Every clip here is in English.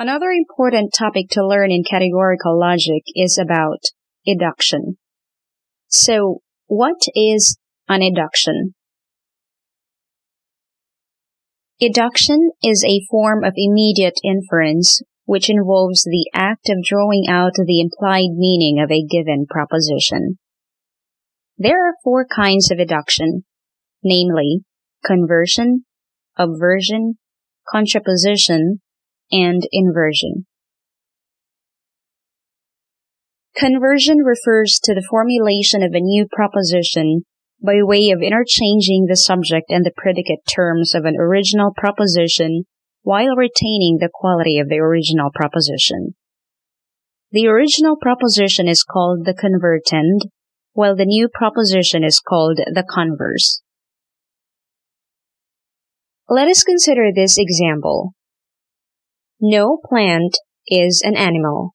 Another important topic to learn in categorical logic is about eduction. So, what is an eduction? Eduction is a form of immediate inference which involves the act of drawing out the implied meaning of a given proposition. There are 4 kinds of eduction, namely conversion, obversion, contraposition, and inversion. Conversion refers to the formulation of a new proposition by way of interchanging the subject and the predicate terms of an original proposition while retaining the quality of the original proposition. The original proposition is called the convertend, while the new proposition is called the converse. Let us consider this example. No plant is an animal.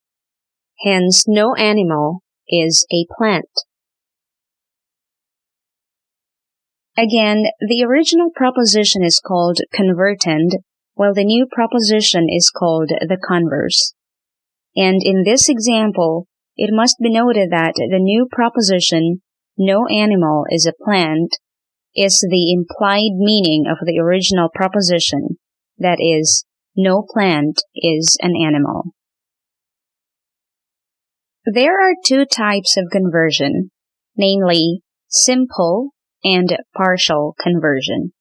Hence, no animal is a plant. Again, the original proposition is called convertend, while the new proposition is called the converse. And in this example, it must be noted that the new proposition, no animal is a plant, is the implied meaning of the original proposition, that is, no plant is an animal. There are 2 types of conversion, namely simple and partial conversion.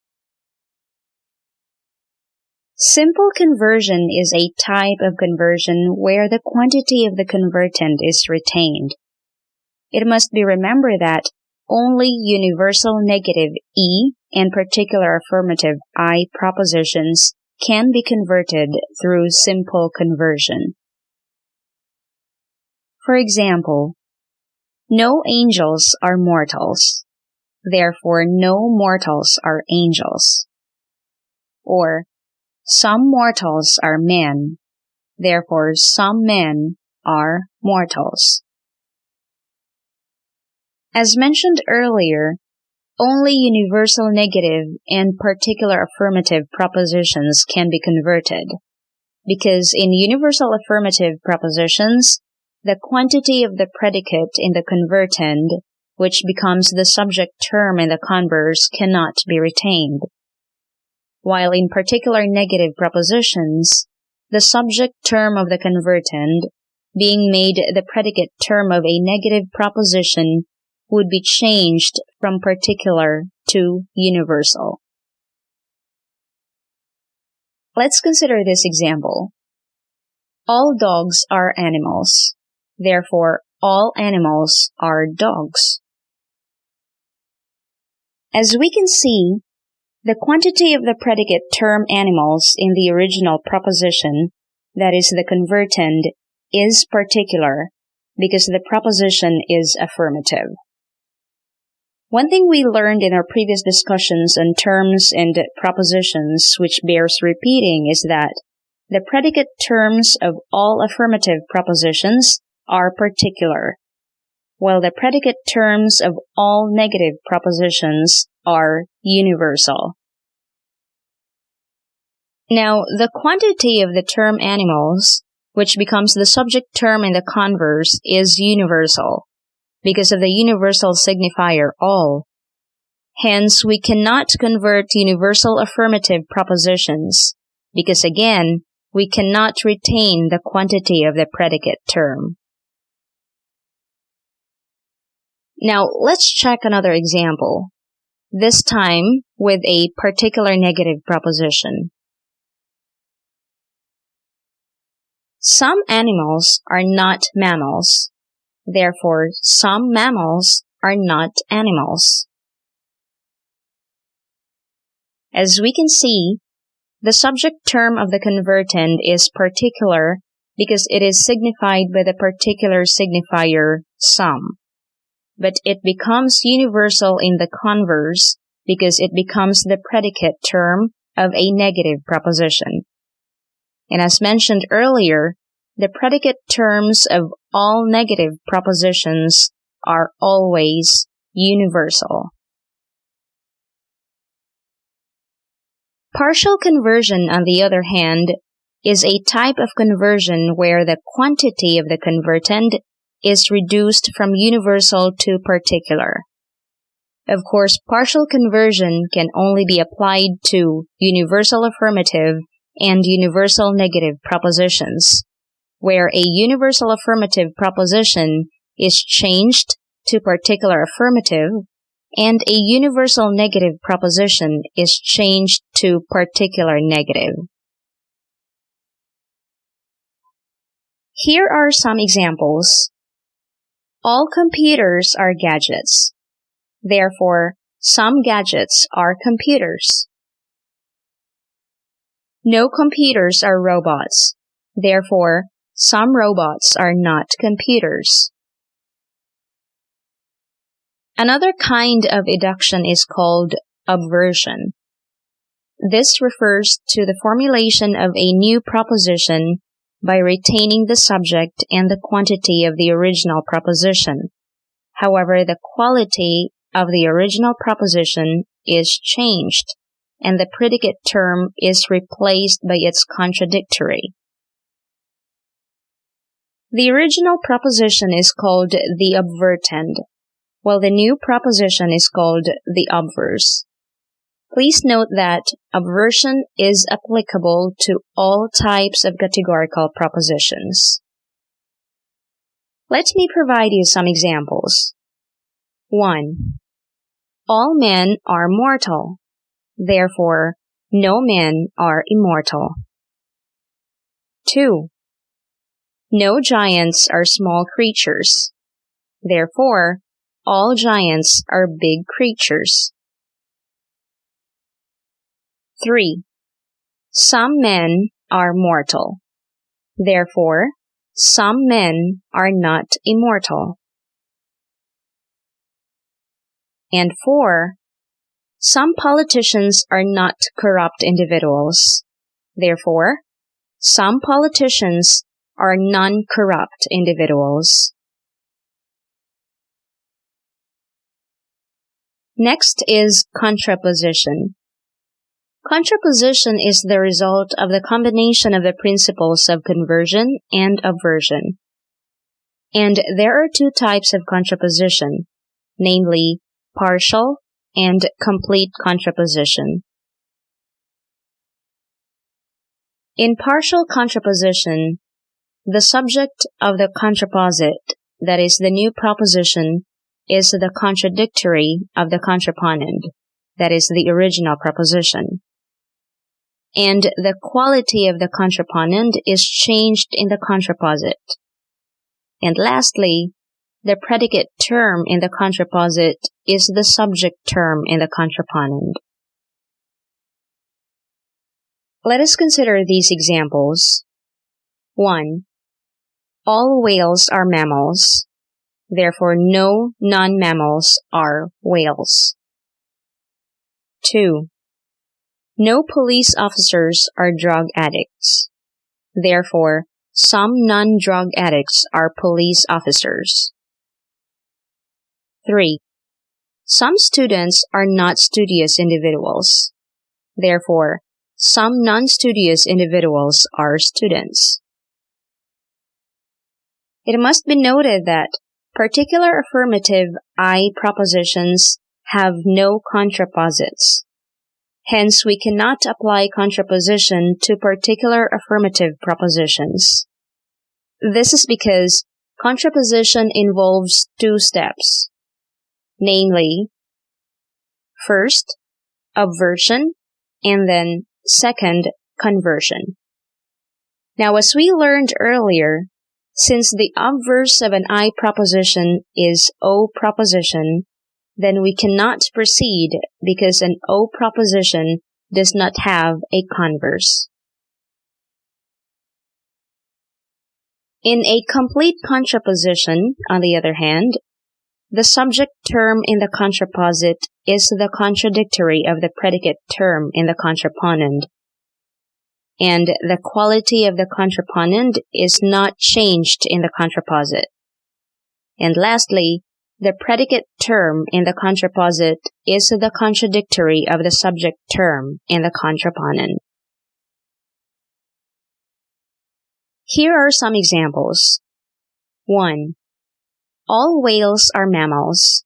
Simple conversion is a type of conversion where the quantity of the convertend is retained. It must be remembered that only universal negative E and particular affirmative I propositions can be converted through simple conversion. For example, no angels are mortals, therefore no mortals are angels. Or, some mortals are men, therefore some men are mortals. As mentioned earlier, only universal negative and particular affirmative propositions can be converted, because in universal affirmative propositions, the quantity of the predicate in the convertend, which becomes the subject term in the converse, cannot be retained. While in particular negative propositions, the subject term of the convertend, being made the predicate term of a negative proposition, would be changed from particular to universal. Let's consider this example. All dogs are animals, therefore all animals are dogs. As we can see, the quantity of the predicate term animals in the original proposition, that is the convertend, is particular because the proposition is affirmative. One thing we learned in our previous discussions on terms and propositions which bears repeating is that the predicate terms of all affirmative propositions are particular, while the predicate terms of all negative propositions are universal. Now, the quantity of the term animals, which becomes the subject term in the converse, is universal, because of the universal signifier all. Hence, we cannot convert universal affirmative propositions, because again, we cannot retain the quantity of the predicate term. Now, let's check another example, this time with a particular negative proposition. Some animals are not mammals, therefore some mammals are not animals. As we can see, the subject term of the convertend is particular because it is signified by the particular signifier some. But it becomes universal in the converse because it becomes the predicate term of a negative proposition. And as mentioned earlier, the predicate terms of all negative propositions are always universal. Partial conversion, on the other hand, is a type of conversion where the quantity of the converted is reduced from universal to particular. Of course, partial conversion can only be applied to universal affirmative and universal negative propositions, where a universal affirmative proposition is changed to particular affirmative and a universal negative proposition is changed to particular negative. Here are some examples. All computers are gadgets. Therefore, some gadgets are computers. No computers are robots. Therefore, some robots are not computers. Another kind of eduction is called Inversion. This refers to the formulation of a new proposition by retaining the subject and the quantity of the original proposition. However, the quality of the original proposition is changed, and the predicate term is replaced by its contradictory. The original proposition is called the obverted, while the new proposition is called the obverse. Please note that obversion is applicable to all types of categorical propositions. Let me provide you some examples. 1. All men are mortal. Therefore, no men are immortal. 2. No giants are small creatures. Therefore, all giants are big creatures. 3. Some men are mortal. Therefore, some men are not immortal. And 4. Some politicians are not corrupt individuals. Therefore, some politicians are non-corrupt individuals. Next is contraposition. Contraposition is the result of the combination of the principles of conversion and obversion. And there are two types of contraposition, namely partial and complete contraposition. In partial contraposition, the subject of the contraposit, that is the new proposition, is the contradictory of the contraponent, that is the original proposition. And the quality of the contraponent is changed in the contraposit. And lastly, the predicate term in the contraposit is the subject term in the contraponent. Let us consider these examples. 1. All whales are mammals. Therefore, no non-mammals are whales. 2. No police officers are drug addicts. Therefore, some non-drug addicts are police officers. 3. Some students are not studious individuals. Therefore, some non-studious individuals are students. It must be noted that particular affirmative I propositions have no contraposits. Hence, we cannot apply contraposition to particular affirmative propositions. This is because contraposition involves two steps, namely, first, obversion, and then second, conversion. Now, as we learned earlier, since the obverse of an I proposition is O proposition, then we cannot proceed because an O proposition does not have a converse. In a complete contraposition, on the other hand, the subject term in the contraposit is the contradictory of the predicate term in the contraponent, and the quality of the contraponent is not changed in the contraposit. And lastly, the predicate term in the contraposit is the contradictory of the subject term in the contraponent. Here are some examples. 1. All whales are mammals.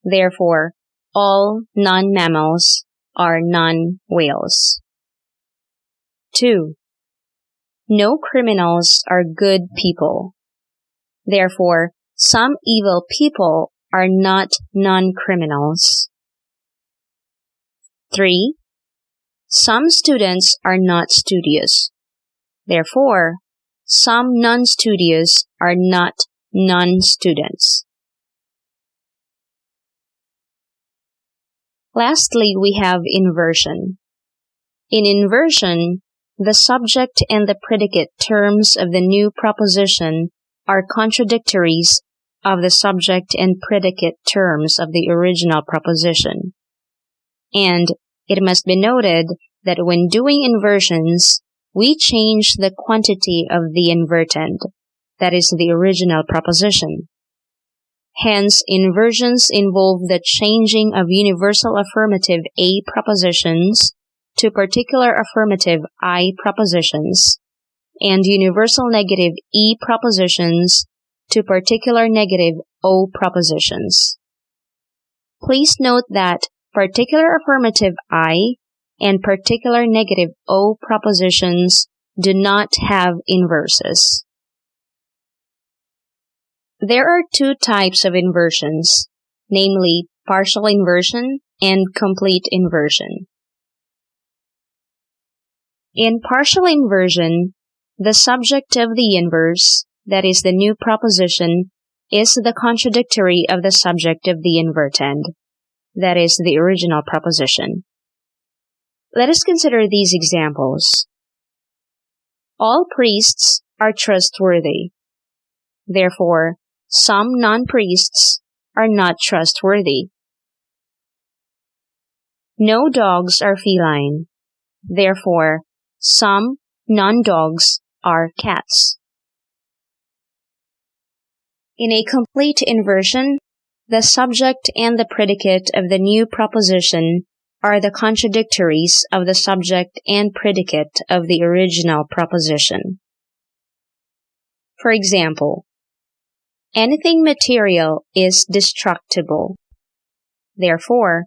Therefore, all non-mammals are non-whales. 2. No criminals are good people. Therefore, some evil people are not non-criminals. 3. Some students are not studious. Therefore, some non-studious are not non-students. Lastly, we have inversion. In inversion, the subject and the predicate terms of the new proposition are contradictories of the subject and predicate terms of the original proposition. And it must be noted that when doing inversions, we change the quantity of the inverted, that is the original proposition. Hence, inversions involve the changing of universal affirmative A propositions to particular affirmative I propositions, and universal negative E propositions to particular negative O propositions. Please note that particular affirmative I and particular negative O propositions do not have inverses. There are two types of inversions, namely partial inversion and complete inversion. In partial inversion, the subject of the inverse, that is the new proposition, is the contradictory of the subject of the inverted, that is the original proposition. Let us consider these examples. All priests are trustworthy. Therefore, some non-priests are not trustworthy. No dogs are feline. Therefore, some non-dogs are cats. In a complete inversion, the subject and the predicate of the new proposition are the contradictories of the subject and predicate of the original proposition. For example, anything material is destructible. Therefore,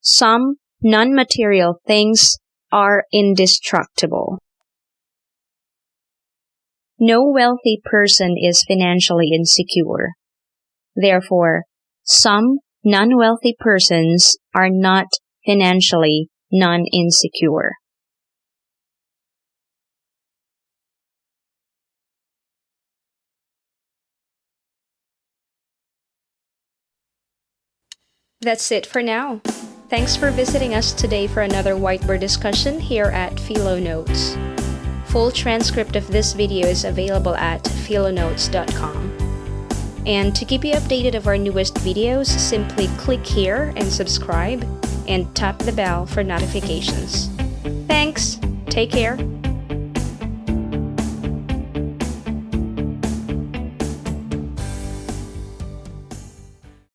some non-material things are indestructible. No wealthy person is financially insecure. Therefore, some non-wealthy persons are not financially non-insecure. That's it for now. Thanks for visiting us today for another whiteboard discussion here at PHILO-notes. Full transcript of this video is available at PHILO-notes.com. And to keep you updated of our newest videos, simply click here and subscribe and tap the bell for notifications. Thanks! Take care!